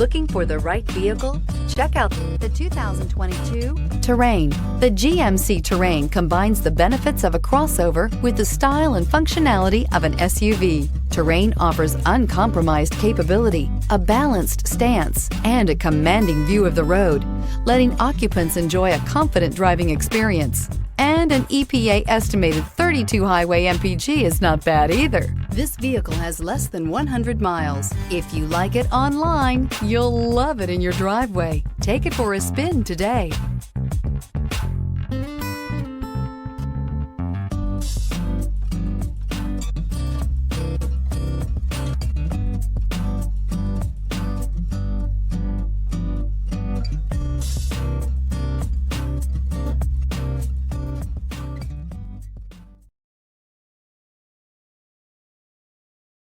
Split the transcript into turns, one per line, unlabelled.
Looking for the right vehicle? Check out the 2022 Terrain. The GMC Terrain combines the benefits of a crossover with the style and functionality of an SUV. Terrain offers uncompromised capability, a balanced stance, and a commanding view of the road, letting occupants enjoy a confident driving experience. And an EPA estimated 32 highway MPG is not bad either. This vehicle has less than 100 miles. If you like it online, you'll love it in your driveway. Take it for a spin today.